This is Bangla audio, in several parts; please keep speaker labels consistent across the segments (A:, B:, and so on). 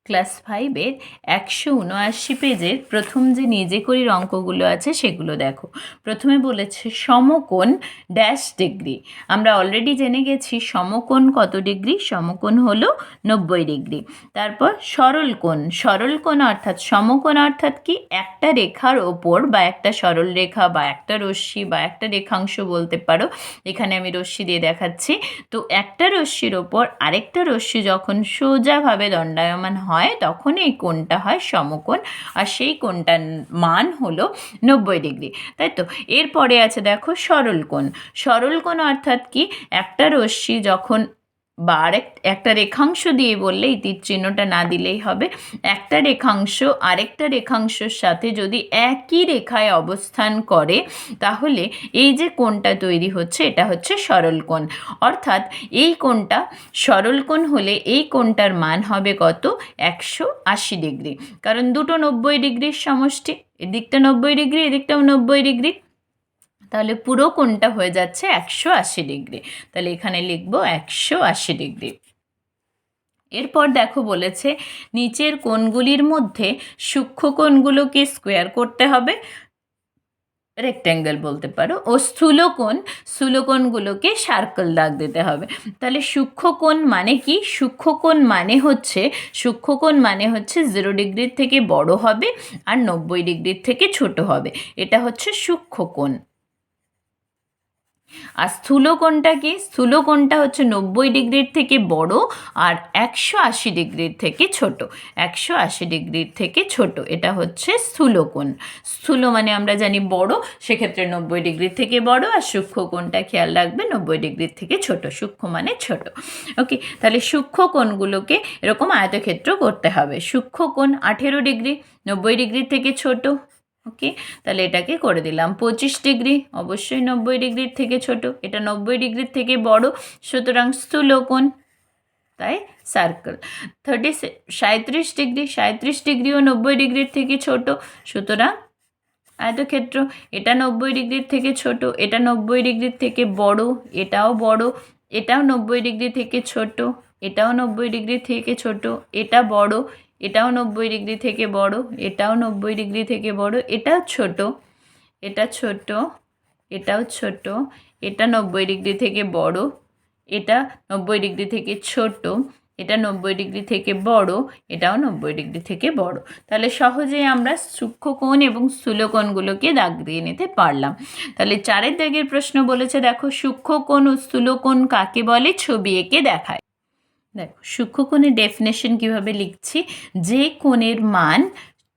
A: ক্লাস 5-এর 179 পেজের প্রথম যে নিজে করির অঙ্কগুলো আছে সেগুলো দেখো। প্রথমে বলেছে সমকোণ ড্যাশ ডিগ্রি। আমরা অলরেডি জেনে গেছি সমকোণ কত ডিগ্রি। সমকোণ হলো 90 ডিগ্রি। তারপর সরলকোণ। সরলকোণ অর্থাৎ সমকোণ অর্থাৎ কি, একটা রেখার ওপর বা একটা সরল রেখা বা একটা রশ্মি বা একটা রেখাংশ বলতে পারো, এখানে আমি রশ্মি দিয়ে দেখাচ্ছি। তো একটা রশ্মির ওপর আরেকটা রশ্মি যখন সোজাভাবে দণ্ডায়মান হয় তখন এই কোণটা হয় সমকোণ, আর সেই কোণটার মান হলো 90 ডিগ্রি, তাই তো। এরপরে আছে দেখো সরলকোণ। সরলকোণ অর্থাৎ কি, একটা রশ্মি যখন বা একটা রেখাংশ দিয়ে বললে এই তীর চিহ্নটা না দিলেই হবে, একটা রেখাংশ আরেকটা রেখাংশের সাথে যদি একই রেখায় অবস্থান করে তাহলে এই যে কোণটা তৈরি হচ্ছে এটা হচ্ছে সরলকোণ। অর্থাৎ এই কোণটা সরলকোণ হলে এই কোণটার মান হবে কত, 180 ডিগ্রি, কারণ দুটো 90 ডিগ্রির সমষ্টি, এদিকটা 90 ডিগ্রি এদিকটাও 90 ডিগ্রি, তাহলে পুরো কোণটা হয়ে যাচ্ছে 180 ডিগ্রি। তাহলে এখানে লিখব 180 ডিগ্রি। এরপর দেখো বলেছে নিচের কোণগুলির মধ্যে সূক্ষ্ম কোণগুলোকে স্কোয়ার করতে হবে, রেক্ট্যাঙ্গেল বলতে পারো, ও স্থূলকোণগুলোকে সার্কেল দাগ দিতে হবে। তাহলে সূক্ষ্মকোণ মানে কি, সূক্ষ্মকোণ মানে হচ্ছে 0 ডিগ্রির থেকে বড় হবে আর 90 ডিগ্রির থেকে ছোট হবে, এটা হচ্ছে সূক্ষ্মকোণ। আর স্থূলকোণটা কি, স্থূলকোণটা হচ্ছে 90 ডিগ্রির থেকে বড় আর 180 ডিগ্রির থেকে ছোট, 180 ডিগ্রির থেকে ছোট, এটা হচ্ছে স্থূলকোণ। স্থূল মানে আমরা জানি বড়, সেক্ষেত্রে 90 ডিগ্রির থেকে বড়, আর সূক্ষ্মকোণটা খেয়াল রাখবে 90 ডিগ্রির থেকে ছোট, সূক্ষ্ম মানে ছোট। ওকে, তাহলে সূক্ষ্মকোণগুলোকে এরকম আয়তক্ষেত্র করতে হবে। সূক্ষ্মকোণ 18 ডিগ্রি, 90 ডিগ্রির থেকে ছোট। ওকে, তাহলে এটাকে করে দিলাম 25 ডিগ্রি, অবশ্যই 90 ডিগ্রির থেকে ছোট, এটা 90 ডিগ্রির থেকে বড়, সুতরাং স্থূলকোণ, তাই সার্কেল। 37 ডিগ্রি, 37 ডিগ্রিও 90 ডিগ্রির থেকে ছোট, সুতরাং আয়তক্ষেত্র। এটা 90 ডিগ্রির থেকে ছোট, এটা 90 ডিগ্রির থেকে বড়, এটাও বড়, এটাও 90 ডিগ্রি থেকে ছোট, এটাও 90 ডিগ্রি থেকে ছোট, এটা বড়, এটাও 90 ডিগ্রি থেকে বড়, এটাও 90 ডিগ্রি থেকে বড়, এটাও ছোট, এটা ছোট, এটাও ছোট, এটা 90 ডিগ্রি থেকে বড়, এটা 90 ডিগ্রি থেকে ছোট, এটা 90 ডিগ্রি থেকে বড়, এটাও 90 ডিগ্রি থেকে বড়। তাহলে সহজেই আমরা সূক্ষ্মকোণ এবং স্থূলকোণগুলোকে দাগ দিয়ে নিতে পারলাম। তাহলে 4 দাগের প্রশ্ন বলেছে দেখো সূক্ষ্মকোণ ও স্থূলকোণ কাকে বলে, ছবি এঁকে দেখায়। দেখো সূক্ষ্মকোণের ডেফিনেশন কিভাবে লিখছি, যে কোণের মান,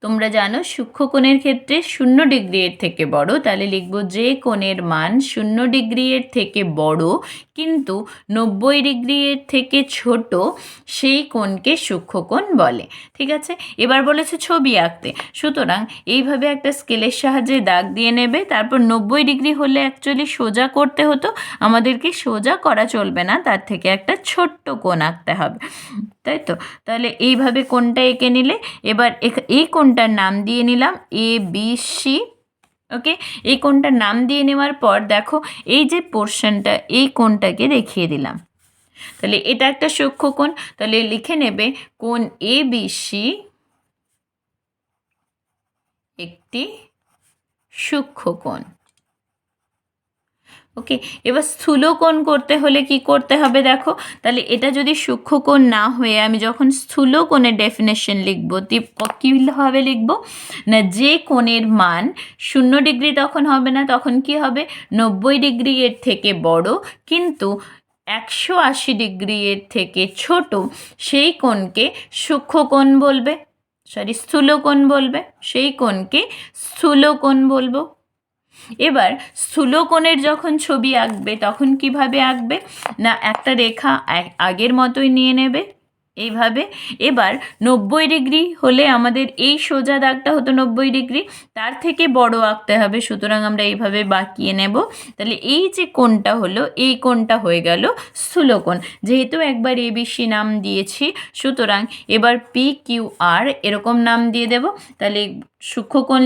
A: তোমরা জানো সূক্ষ্মকোণের ক্ষেত্রে 0 ডিগ্রি এর থেকে বড়, তাহলে লিখব যে কোণের মান 0 ডিগ্রি এর থেকে বড় কিন্তু 90 ডিগ্রি এর থেকে ছোট সেই কোণকে সূক্ষ্মকোণ বলে। ঠিক আছে, এবার বলেছে ছবি আঁকতে, সুতরাং এইভাবে একটা স্কেলের সাহায্যে দাগ দিয়ে নেবে। তারপর 90 ডিগ্রি হলে অ্যাকচুয়ালি সোজা করতে হতো, আমাদেরকে সোজা করা চলবে না, তার থেকে একটা ছোট্ট কোণ আঁকতে হবে, তাই তো। তাহলে এইভাবে কোণটা এঁকে নিলে, এবার এই কোণটার নাম দিয়ে নিলাম ABC। ওকে, এই কোণটার নাম দিয়ে নেওয়ার পর দেখো এই যে পোর্শনটা, এই কোণটাকে দেখিয়ে দিলাম, তাহলে এটা একটা সূক্ষ্মকোণ, তাহলে লিখে নেবে কোণ ABC একটি সূক্ষ্মকোণ। ওকে, এবার স্থূলকোণ করতে হলে কি করতে হবে দেখো, তাহলে এটা যদি সূক্ষ্মকোণ না হয়ে আমি যখন স্থূলকোণের ডেফিনেশন লিখব, কীভাবে লিখব না, যে কোণের মান 0 ডিগ্রি তখন হবে না, তখন কি হবে 90 ডিগ্রি এর থেকে বড় কিন্তু 180 ডিগ্রি এর থেকে ছোট, সেই কোণকে সূক্ষ্মকোণ বলবে, স্থূলকোণ বলবে, সেই কোণকে স্থূলকোণ বলবো। এবার স্থূলকোণের যখন ছবি আঁকবে তখন কিভাবে আঁকবে না, একটা রেখা আগের মতোই নিয়ে নেবে এইভাবে। এবার 90 ডিগ্রি হলে আমাদের এই সোজা দাগটা হতো 90 ডিগ্রি, তার থেকে বড় আঁকতে হবে, সুতরাং আমরা এইভাবে বাঁকিয়ে নেব। তাহলে এই যে কোণটা হলো, এই কোণটা হয়ে গেল স্থূলকোণ। যেহেতু একবার ABC নাম দিয়েছি, সুতরাং এবার PQR এরকম নাম দিয়ে দেব। তাহলে সূক্ষ্মকোণ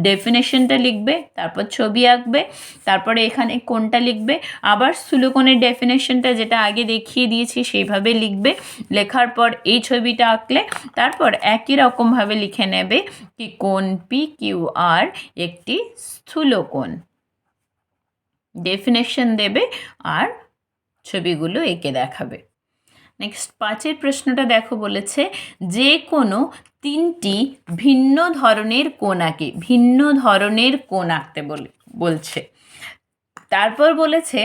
A: ডেফিনেশনটা লিখবে, তারপর ছবি আঁকবে, তারপরে এখানে কোণটা লিখবে, আবার স্থূলকোণের ডেফিনেশনটা যেটা আগে দেখিয়ে দিয়েছি সেইভাবে লিখবে। লেখার পর এই ছবিটা আঁকলে তারপর একই রকমভাবে লিখে নেবে কি কোণ পি কিউ আর একটি স্থূলকোণ, ডেফিনেশন দেবে আর ছবিগুলো এঁকে দেখাবে। নেক্সট 5 প্রশ্নটা দেখো, বলেছে যে কোনো 3টি ভিন্ন ধরনের কোণ আঁকে, ভিন্ন ধরনের কোণ আঁকতে বলছে। তারপর বলেছে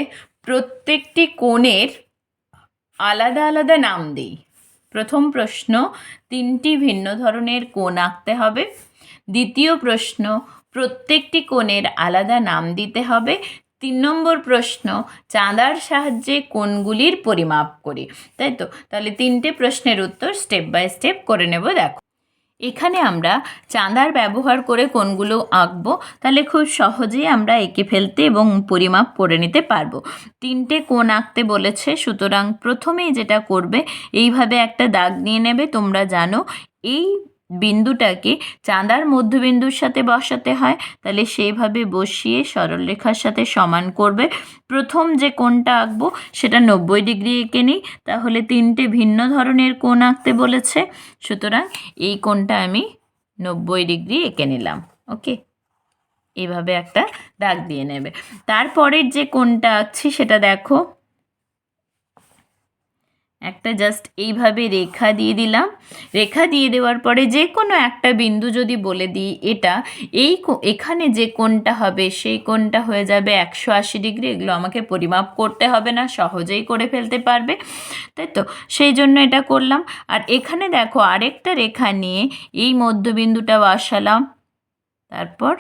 A: প্রত্যেকটি কোণের আলাদা আলাদা নাম দিই। প্রথম প্রশ্ন, 3টি ভিন্ন ধরনের কোণ আঁকতে হবে। দ্বিতীয় প্রশ্ন, প্রত্যেকটি কোণের আলাদা নাম দিতে হবে। 3 নম্বর প্রশ্ন, চাঁদার সাহায্যে কোণগুলির পরিমাপ করি। তাই তো, তাহলে 3টে প্রশ্নের উত্তর স্টেপ বাই স্টেপ করে নেব। দেখো, এখানে আমরা চাঁদার ব্যবহার করে কোণগুলো আঁকবো, তাহলে খুব সহজেই আমরা এঁকে ফেলতে এবং পরিমাপ করে নিতে পারবো। 3টে কোণ আঁকতে বলেছে, সুতরাং প্রথমেই যেটা করবে এইভাবে একটা দাগ নিয়ে নেবে। তোমরা জানো এই বিন্দুটাকে চাঁদার মধ্যবিন্দুর সাথে বসাতে হয়, তাহলে সেইভাবে বসিয়ে সরলরেখার সাথে সমান করবে। প্রথম যে কোণটা আঁকবো সেটা 90 ডিগ্রি এঁকে নিই, তাহলে 3টে ভিন্ন ধরনের কোণ আঁকতে বলেছে, সুতরাং এই কোণটা আমি 90 ডিগ্রি এঁকে নিলাম। ওকে, এইভাবে একটা দাগ দিয়ে নেবে। তারপরের যে কোণটা আঁকছি সেটা দেখো, একটা জাস্ট এইভাবে রেখা দিয়ে দিলাম। রেখা দিয়ে দেওয়ার পরে যে কোনো একটা বিন্দু যদি বলে দিই এটা এখানে যে কোণটা হবে সেই কোণটা হয়ে যাবে 180 ডিগ্রি। এগুলো আমাকে পরিমাপ করতে হবে না, সহজেই করে ফেলতে পারবে, তাই তো, সেই জন্য এটা করলাম। আর এখানে দেখো আরেকটা রেখা নিয়ে এই মধ্যবিন্দুটা বসালাম, তারপর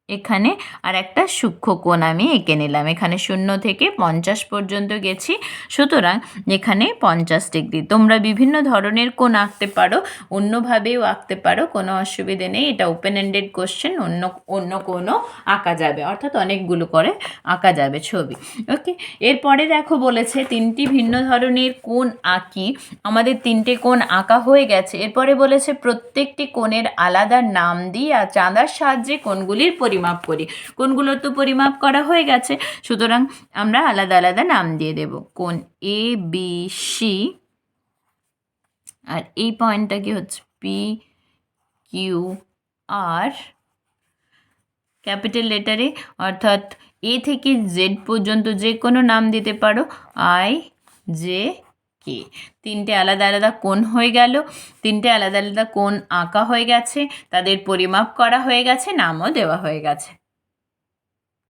A: এখানে আর একটা সূক্ষ্ম কোণ আমি এঁকে নিলাম। এখানে 0 থেকে 50 পর্যন্ত গেছি, সুতরাং এখানে 50 ডিগ্রি। তোমরা বিভিন্ন ধরনের কোণ আঁকতে পারো, অন্যভাবেও আঁকতে পারো, কোনো অসুবিধে নেই। এটা ওপেন এন্ডেড কোশ্চেন, অন্য কোণও আঁকা যাবে, অর্থাৎ অনেকগুলো করে আঁকা যাবে ছবি। ওকে, এরপরে দেখো বলেছে 3টি ভিন্ন ধরনের কোণ আঁকি। আমাদের 3টে কোণ আঁকা হয়ে গেছে। এরপরে বলেছে প্রত্যেকটি কোণের আলাদা নাম দিই আর চাঁদার সাহায্যে কোণগুলির পরিমাপ করি। কোণগুলো তো পরিমাপ করা হয়ে গেছে, সুতরাং আমরা আলাদা আলাদা নাম দিয়ে দেব। কোণ এ বি সি, আর এই পয়েন্টটা কি হচ্ছে পি কিউ আর, ক্যাপিটাল লেটারে, অর্থাৎ এ থেকে জেড পর্যন্ত যে কোনো নাম দিতে পারো, আই জে কে। 3টে আলাদা আলাদা কোণ হয়ে গেল, 3টে আলাদা আলাদা কোণ আঁকা হয়ে গেছে, তাদের পরিমাপ করা হয়ে গেছে, নামও দেওয়া হয়ে গেছে।